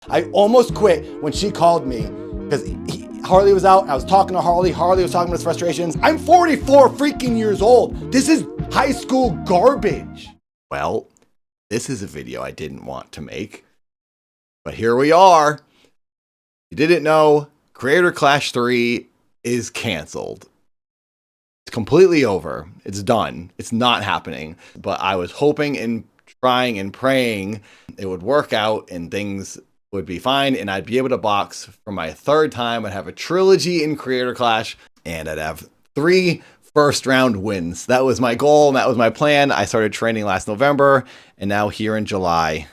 I almost quit when she called me because Harley was out. I was talking to Harley. Harley was talking about his frustrations. I'm 44 freaking years old. This is high school garbage. Well, this is a video I didn't want to make, but here we are. You didn't know, Creator Clash 3 is canceled. It's completely over. It's done. It's not happening. But I was hoping and trying and praying it would work out and things would be fine and I'd be able to box for my third time. I'd have a trilogy in Creator Clash and I'd have 3 first round wins. That was my goal and that was my plan. I started training last November and now here in July,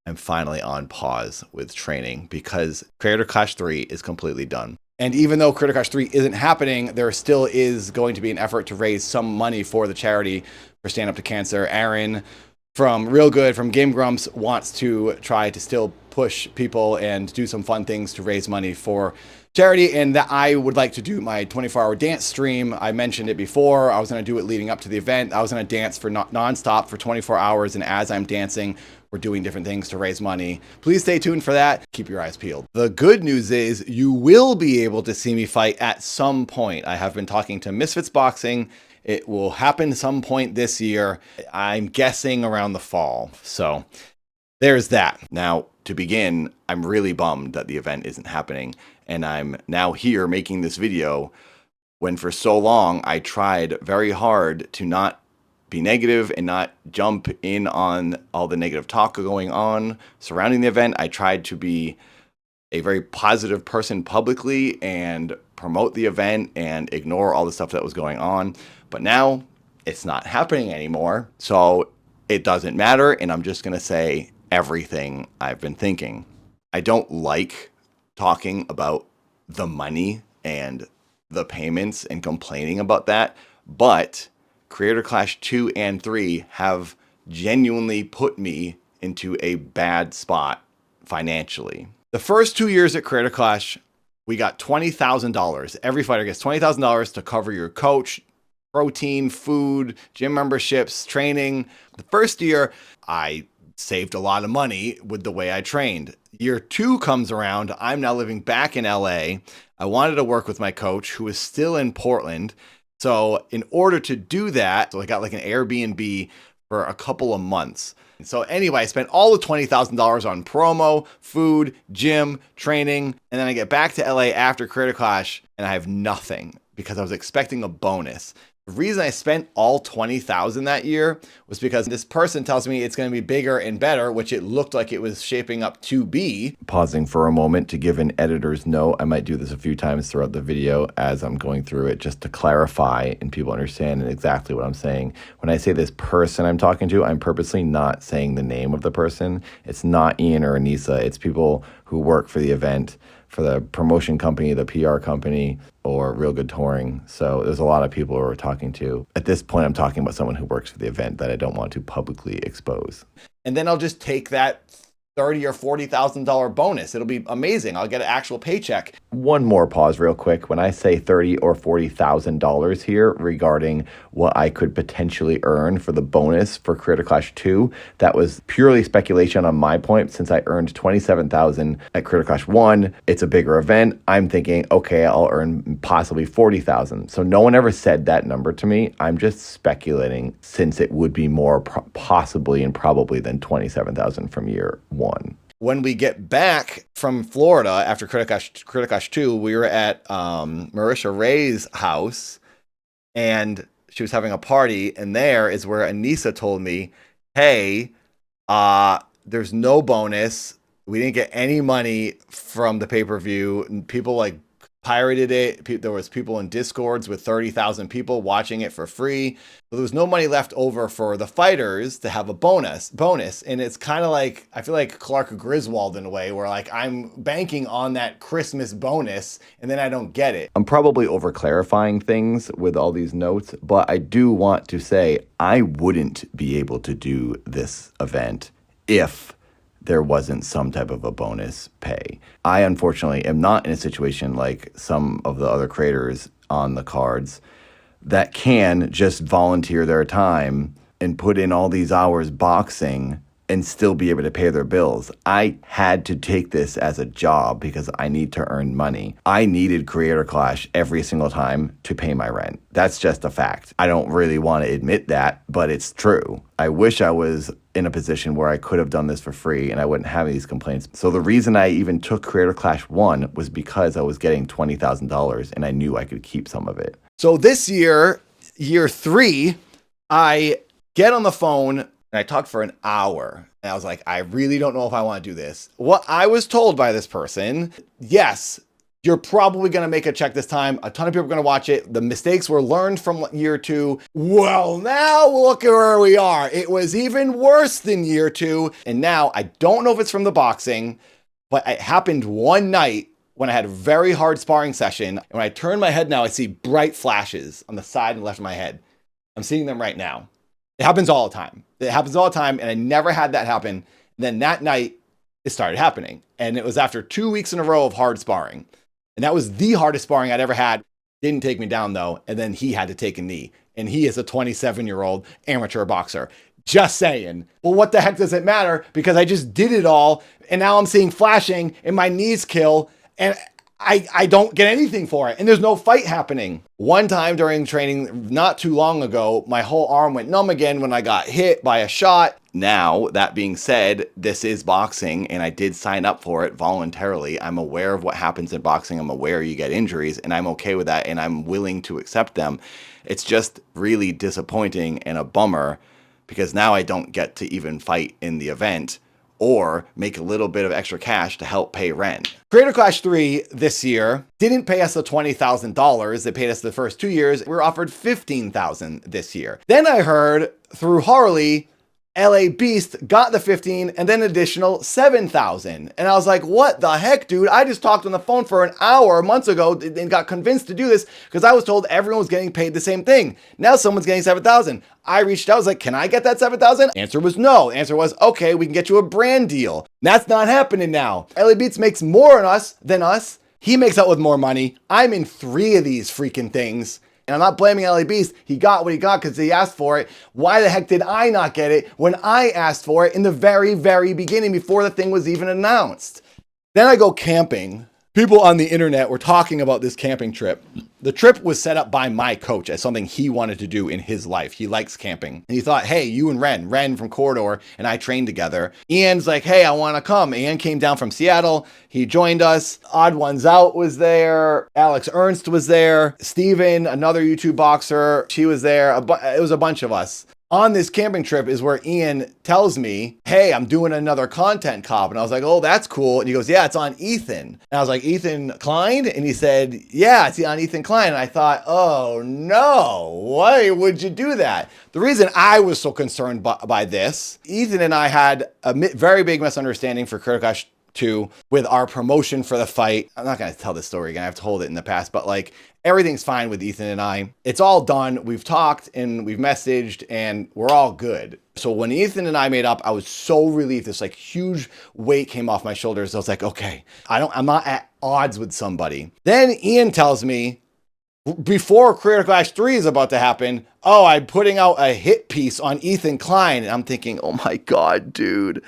I'm finally on pause with training because Creator Clash 3 is completely done. And even though Creator Clash 3 isn't happening, there still is going to be an effort to raise some money for the charity for Stand Up to Cancer. Aaron from Real Good, from Game Grumps, wants to try to still push people and do some fun things to raise money for charity. And that I would like to do my 24-hour dance stream. I mentioned it before. I was going to do it leading up to the event. I was going to dance for nonstop for 24 hours. And as I'm dancing, we're doing different things to raise money. Please stay tuned for that. Keep your eyes peeled. The good news is you will be able to see me fight at some point. I have been talking to Misfits Boxing. It will happen some point this year. I'm guessing around the fall. So there's that. Now, to begin, I'm really bummed that the event isn't happening. And I'm now here making this video when for so long I tried very hard to not be negative and not jump in on all the negative talk going on surrounding the event. I tried to be a very positive person publicly and promote the event and ignore all the stuff that was going on. But now it's not happening anymore. So it doesn't matter. And I'm just going to say everything I've been thinking. I don't like talking about the money and the payments and complaining about that. But Creator Clash 2 and 3 have genuinely put me into a bad spot financially. The first 2 years at Creator Clash, we got $20,000. Every fighter gets $20,000 to cover your coach, protein, food, gym memberships, training. The first year, I saved a lot of money with the way I trained. Year 2 comes around. I'm now living back in LA. I wanted to work with my coach, who is still in Portland. So in order to do that, I got like an Airbnb for a couple of months. So anyway, I spent all the $20,000 on promo, food, gym, training, and then I get back to LA after Creator Clash and I have nothing because I was expecting a bonus. The reason I spent all $20,000 that year was because this person tells me it's going to be bigger and better, which it looked like it was shaping up to be. Pausing for a moment to give an editor's note. I might do this a few times throughout the video as I'm going through it just to clarify and people understand exactly what I'm saying. When I say this person I'm talking to, I'm purposely not saying the name of the person. It's not Ian or Anissa. It's people who work for the event, for the promotion company, the PR company, or Real Good Touring. So there's a lot of people who we're talking to. At this point, I'm talking about someone who works for the event that I don't want to publicly expose. And then I'll just take that $30,000 or $40,000 bonus. It'll be amazing. I'll get an actual paycheck. One more pause real quick. When I say $30,000 or $40,000 here regarding what I could potentially earn for the bonus for Creator Clash 2, that was purely speculation on my point. Since I earned $27,000 at Creator Clash 1, it's a bigger event. I'm thinking, okay, I'll earn possibly $40,000. So no one ever said that number to me. I'm just speculating since it would be more possibly and probably than $27,000 from year 1. When we get back from Florida after Creator Clash 2, we were at Marisha Ray's house and she was having a party. And there is where Anissa told me, hey, there's no bonus. We didn't get any money from the pay-per-view. People like pirated it. There was people in Discords with 30,000 people watching it for free. So there was no money left over for the fighters to have a bonus. And it's kind of like, I feel like Clark Griswold in a way where like I'm banking on that Christmas bonus and then I don't get it. I'm probably over clarifying things with all these notes, but I do want to say I wouldn't be able to do this event if there wasn't some type of a bonus pay. I unfortunately am not in a situation like some of the other creators on the cards that can just volunteer their time and put in all these hours boxing and still be able to pay their bills. I had to take this as a job because I need to earn money. I needed Creator Clash every single time to pay my rent. That's just a fact. I don't really want to admit that, but it's true. I wish I was in a position where I could have done this for free and I wouldn't have these complaints. So the reason I even took Creator Clash 1 was because I was getting $20,000 and I knew I could keep some of it. So this year, year 3, I get on the phone and I talked for an hour. And I was like, I really don't know if I want to do this. What I was told by this person, yes, you're probably going to make a check this time. A ton of people are going to watch it. The mistakes were learned from year 2. Well, now look at where we are. It was even worse than year 2. And now I don't know if it's from the boxing, but it happened one night when I had a very hard sparring session. And when I turn my head now, I see bright flashes on the side and left of my head. I'm seeing them right now. It happens all the time. It happens all the time. And I never had that happen. And then that night, it started happening. And it was after 2 weeks in a row of hard sparring. And that was the hardest sparring I'd ever had. Didn't take me down though. And then he had to take a knee. And he is a 27-year-old amateur boxer. Just saying. Well, what the heck does it matter? Because I just did it all. And now I'm seeing flashing and my knees kill. And I don't get anything for it. And there's no fight happening. One time during training, not too long ago, my whole arm went numb again when I got hit by a shot. Now, that being said, this is boxing and I did sign up for it voluntarily. I'm aware of what happens in boxing. I'm aware you get injuries and I'm okay with that and I'm willing to accept them. It's just really disappointing and a bummer because now I don't get to even fight in the event or make a little bit of extra cash to help pay rent. Creator Clash 3 this year didn't pay us the $20,000. They paid us the first 2 years. We were offered $15,000 this year. Then I heard through Harley, LA Beast got the 15 and then additional 7,000. And I was like, what the heck, dude? I just talked on the phone for an hour months ago and got convinced to do this because I was told everyone was getting paid the same thing. Now someone's getting 7,000. I reached out, I was like, can I get that 7,000? Answer was no. Answer was, okay, we can get you a brand deal. That's not happening now. LA Beats makes more than us. He makes out with more money. I'm in 3 of these freaking things. And I'm not blaming LA Beast. He got what he got because he asked for it. Why the heck did I not get it when I asked for it in the very, very beginning before the thing was even announced? Then I go camping. People on the internet were talking about this camping trip. The trip was set up by my coach as something he wanted to do in his life. He likes camping. And he thought, hey, you and Ren from Corridor and I trained together. Ian's like, hey, I want to come. Ian came down from Seattle. He joined us. Odd Ones Out was there. Alex Ernst was there. Steven, another YouTube boxer, she was there. It was a bunch of us. On this camping trip is where Ian tells me, hey, I'm doing another content cop. And I was like, oh, that's cool. And he goes, yeah, it's on Ethan. And I was like, Ethan Klein? And he said, yeah, it's on Ethan Klein. And I thought, oh no, why would you do that? The reason I was so concerned by this, Ethan and I had a very big misunderstanding for Creator Clash 2 with our promotion for the fight. I'm not going to tell this story again. I've told it in the past, but like everything's fine with Ethan and I. It's all done. We've talked and we've messaged and we're all good. So when Ethan and I made up, I was so relieved. This like huge weight came off my shoulders. I was like, okay, I'm not at odds with somebody. Then Ian tells me before Creator Clash 3 is about to happen, oh, I'm putting out a hit piece on Ethan Klein. And I'm thinking, oh my God, dude.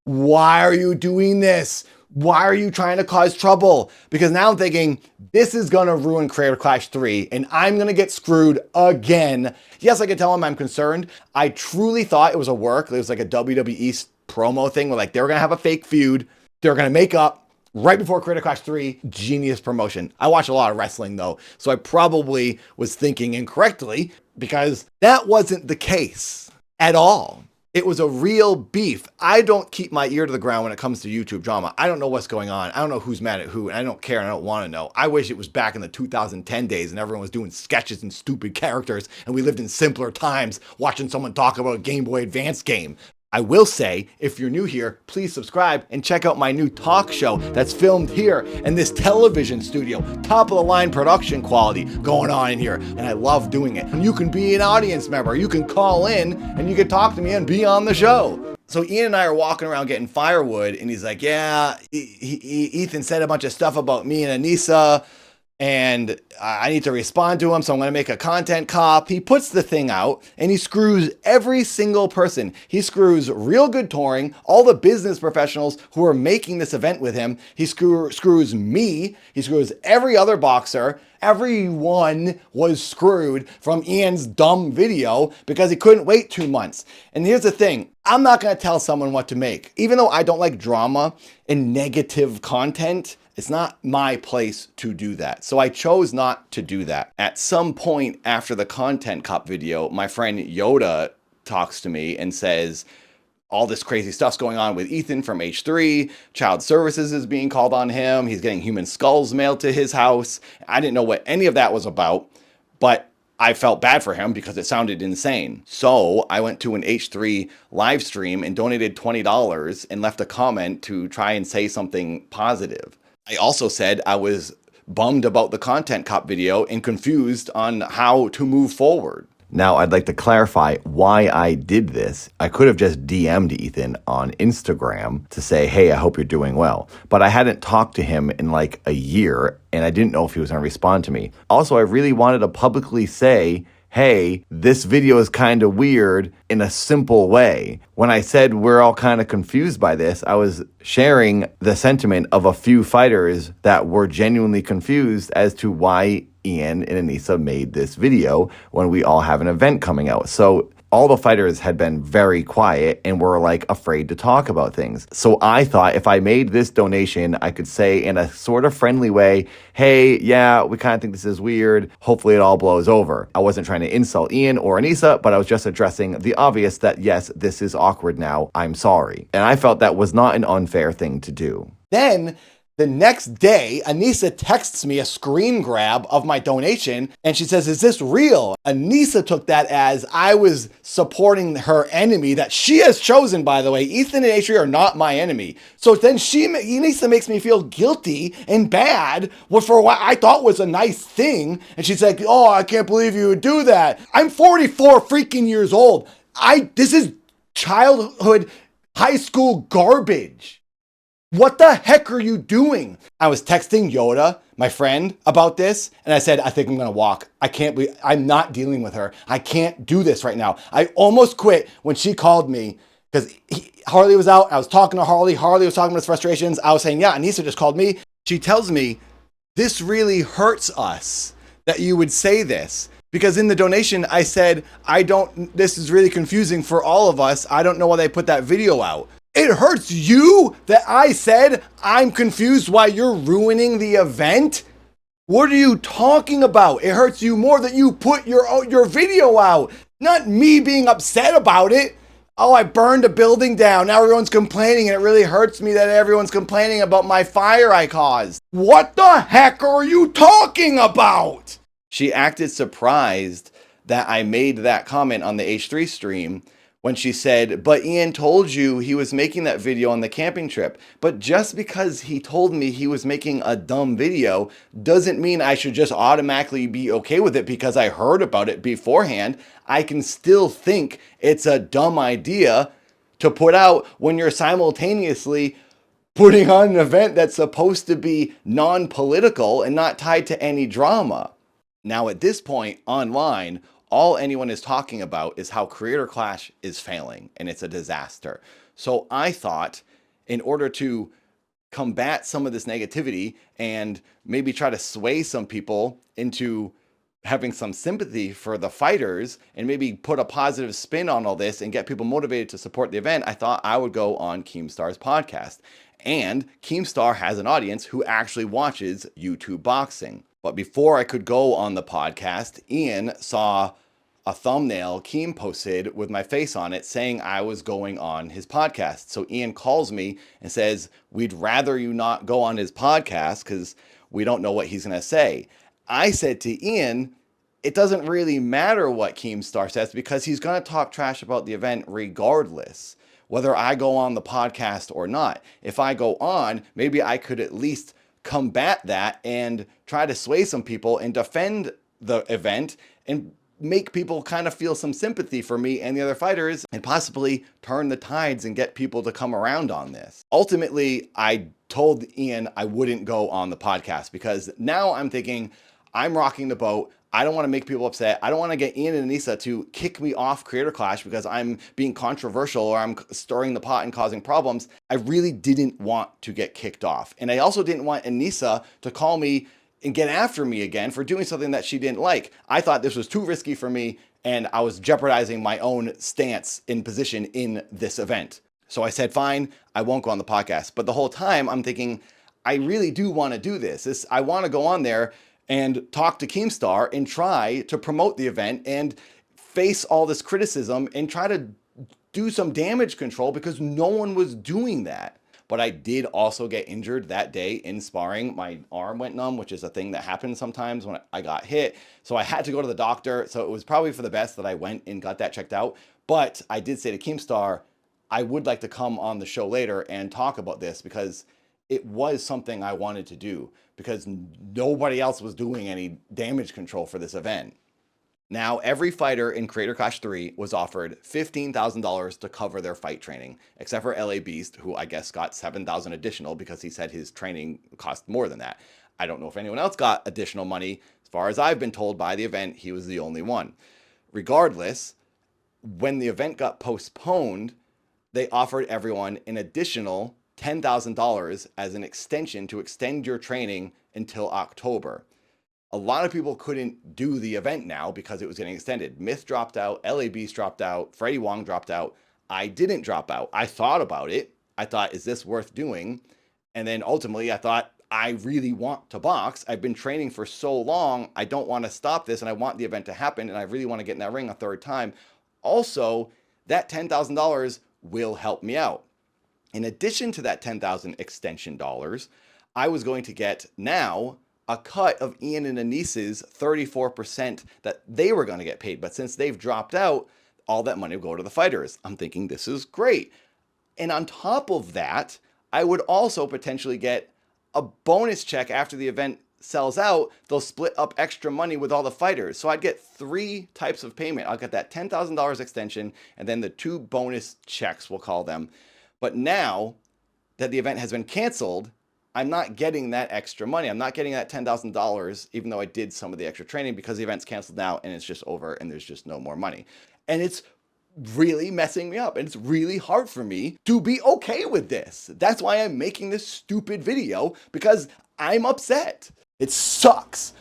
Why are you doing this? Why are you trying to cause trouble? Because now I'm thinking this is going to ruin Creator Clash 3 and I'm going to get screwed again. Yes, I can tell him I'm concerned. I truly thought it was a work. It was like a WWE promo thing where like they were going to have a fake feud. They were going to make up right before Creator Clash 3. Genius promotion. I watch a lot of wrestling though, so I probably was thinking incorrectly because that wasn't the case at all. It was a real beef. I don't keep my ear to the ground when it comes to YouTube drama. I don't know what's going on. I don't know who's mad at who, and I don't care and I don't want to know. I wish it was back in the 2010 days and everyone was doing sketches and stupid characters and we lived in simpler times watching someone talk about a Game Boy Advance game. I will say, if you're new here, please subscribe and check out my new talk show that's filmed here in this television studio. Top of the line production quality going on in here. And I love doing it. And you can be an audience member. You can call in and you can talk to me and be on the show. So Ian and I are walking around getting firewood and he's like, yeah, Ethan said a bunch of stuff about me and Anissa. and I need to respond to him, so I'm going to make a content cop. He puts the thing out and he screws every single person. He screws Real Good Touring, all the business professionals who are making this event with him. He screws me. He screws every other boxer. Everyone was screwed from Ian's dumb video because he couldn't wait 2 months. And here's the thing. I'm not going to tell someone what to make. Even though I don't like drama and negative content, it's not my place to do that. So I chose not to do that. At some point after the content cop video, my friend Yoda talks to me and says, all this crazy stuff's going on with Ethan from H3. Child Services is being called on him. He's getting human skulls mailed to his house. I didn't know what any of that was about, but I felt bad for him because it sounded insane. So I went to an H3 live stream and donated $20 and left a comment to try and say something positive. I also said I was bummed about the content cop video and confused on how to move forward. Now, I'd like to clarify why I did this. I could have just DM'd Ethan on Instagram to say, hey, I hope you're doing well. But I hadn't talked to him in like a year, and I didn't know if he was going to respond to me. Also, I really wanted to publicly say, hey, this video is kind of weird in a simple way. When I said we're all kind of confused by this, I was sharing the sentiment of a few fighters that were genuinely confused as to why Ian and Anissa made this video when we all have an event coming out. So all the fighters had been very quiet and were like afraid to talk about things. So I thought if I made this donation, I could say in a sort of friendly way, hey, yeah, we kind of think this is weird. Hopefully it all blows over. I wasn't trying to insult Ian or Anissa, but I was just addressing the obvious that yes, this is awkward now. I'm sorry. And I felt that was not an unfair thing to do. Then the next day, Anissa texts me a screen grab of my donation and she says, is this real? Anissa took that as I was supporting her enemy that she has chosen, by the way. Ethan and Adri are not my enemy. So then Anissa makes me feel guilty and bad for what I thought was a nice thing. And she's like, oh, I can't believe you would do that. I'm 44 freaking years old. This is childhood, high school garbage. What the heck are you doing? I was texting Yoda, my friend, about this, and I said, I think I'm gonna walk. I'm not dealing with her. I can't do this right now. I almost quit when she called me because Harley was out. I was talking to Harley. Harley was talking about his frustrations. I was saying, yeah, Anissa just called me. She tells me, this really hurts us that you would say this. Because in the donation, I said, this is really confusing for all of us. I don't know why they put that video out. It hurts you that I said I'm confused why you're ruining the event? What are you talking about? It hurts you more that you put your video out, not me being upset about it. Oh, I burned a building down. Now everyone's complaining, and it really hurts me that everyone's complaining about my fire I caused. What the heck are you talking about? She acted surprised that I made that comment on the H3 stream when she said, but Ian told you he was making that video on the camping trip. But just because he told me he was making a dumb video doesn't mean I should just automatically be okay with it because I heard about it beforehand. I can still think it's a dumb idea to put out when you're simultaneously putting on an event that's supposed to be non-political and not tied to any drama. Now at this point, online, all anyone is talking about is how Creator Clash is failing and it's a disaster. So I thought in order to combat some of this negativity and maybe try to sway some people into having some sympathy for the fighters and maybe put a positive spin on all this and get people motivated to support the event, I thought I would go on Keemstar's podcast. And Keemstar has an audience who actually watches YouTube boxing. But before I could go on the podcast, Ian saw a thumbnail Keem posted with my face on it saying I was going on his podcast. So Ian calls me and says, we'd rather you not go on his podcast because we don't know what he's going to say. I said to Ian, it doesn't really matter what Keemstar says because he's going to talk trash about the event regardless, whether I go on the podcast or not. If I go on, maybe I could at least combat that and try to sway some people and defend the event and make people kind of feel some sympathy for me and the other fighters and possibly turn the tides and get people to come around on this. Ultimately, I told Ian I wouldn't go on the podcast because now I'm thinking I'm rocking the boat. I don't want to make people upset. I don't want to get Ian and Anissa to kick me off Creator Clash because I'm being controversial or I'm stirring the pot and causing problems. I really didn't want to get kicked off. And I also didn't want Anissa to call me and get after me again for doing something that she didn't like. I thought this was too risky for me and I was jeopardizing my own stance in position in this event. So I said, fine, I won't go on the podcast. But the whole time I'm thinking, I really do want to do this. I want to go on there and talk to Keemstar and try to promote the event and face all this criticism and try to do some damage control because no one was doing that. But I did also get injured that day in sparring. My arm went numb, which is a thing that happens sometimes when I got hit. So I had to go to the doctor. So it was probably for the best that I went and got that checked out. But I did say to Keemstar, I would like to come on the show later and talk about this because it was something I wanted to do because nobody else was doing any damage control for this event. Now, every fighter in Creator Clash 3 was offered $15,000 to cover their fight training, except for LA Beast, who I guess got $7,000 additional because he said his training cost more than that. I don't know if anyone else got additional money. As far as I've been told by the event, he was the only one. Regardless, when the event got postponed, they offered everyone an additional $10,000 as an extension to extend your training until October. A lot of people couldn't do the event now because it was getting extended. Myth dropped out, LA Beast dropped out, Freddie Wong dropped out. I didn't drop out. I thought about it. I thought, is this worth doing? And then ultimately I thought, I really want to box. I've been training for so long. I don't want to stop this and I want the event to happen and I really want to get in that ring a third time. Also, that $10,000 will help me out. In addition to that $10,000 extension dollars, I was going to get now a cut of Ian and Anissa's 34% that they were going to get paid. But since they've dropped out, all that money will go to the fighters. I'm thinking this is great. And on top of that, I would also potentially get a bonus check after the event sells out. They'll split up extra money with all the fighters. So I'd get 3 types of payment. I'll get that $10,000 extension and then the 2 bonus checks, we'll call them. But now that the event has been canceled, I'm not getting that extra money. I'm not getting that $10,000, even though I did some of the extra training because the event's canceled now and it's just over and there's just no more money. And it's really messing me up and it's really hard for me to be okay with this. That's why I'm making this stupid video because I'm upset. It sucks.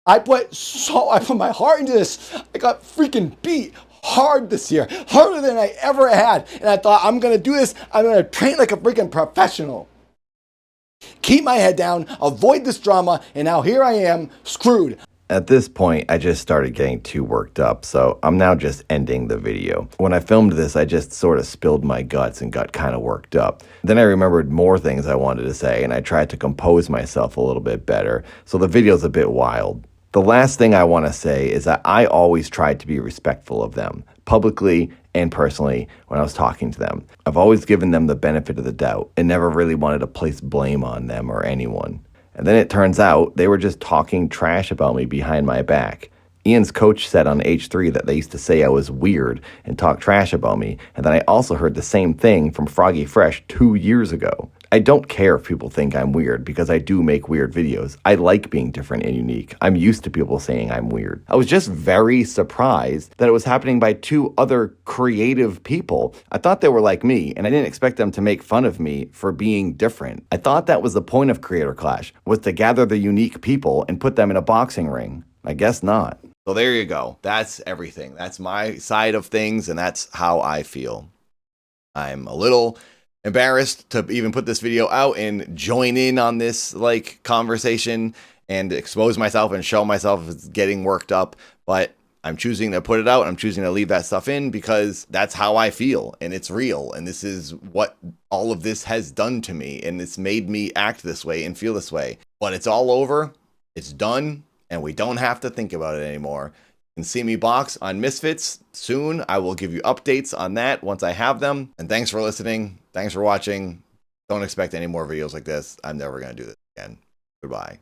I put my heart into this. I got freaking beat hard this year, harder than I ever had. And I thought, I'm going to do this. I'm going to train like a freaking professional. Keep my head down, avoid this drama, and now here I am, screwed. At this point, I just started getting too worked up, so I'm now just ending the video. When I filmed this, I just sort of spilled my guts and got kind of worked up. Then I remembered more things I wanted to say, and I tried to compose myself a little bit better, so the video's a bit wild. The last thing I want to say is that I always tried to be respectful of them, publicly and personally, when I was talking to them. I've always given them the benefit of the doubt and never really wanted to place blame on them or anyone. And then it turns out they were just talking trash about me behind my back. Ian's coach said on H3 that they used to say I was weird and talk trash about me, and then I also heard the same thing from Froggy Fresh 2 years ago. I don't care if people think I'm weird because I do make weird videos. I like being different and unique. I'm used to people saying I'm weird. I was just very surprised that it was happening by 2 other creative people. I thought they were like me, and I didn't expect them to make fun of me for being different. I thought that was the point of Creator Clash, was to gather the unique people and put them in a boxing ring. I guess not. So there you go. That's everything. That's my side of things, and that's how I feel. I'm a little embarrassed to even put this video out and join in on this conversation and expose myself and show myself as getting worked up, but I'm choosing to put it out and I'm choosing to leave that stuff in because that's how I feel and it's real, and this is what all of this has done to me, and it's made me act this way and feel this way. But it's all over, it's done, and we don't have to think about it anymore. You can see me box on Misfits soon. I will give you updates on that once I have them. And thanks for listening. Thanks for watching. Don't expect any more videos like this. I'm never going to do this again. Goodbye.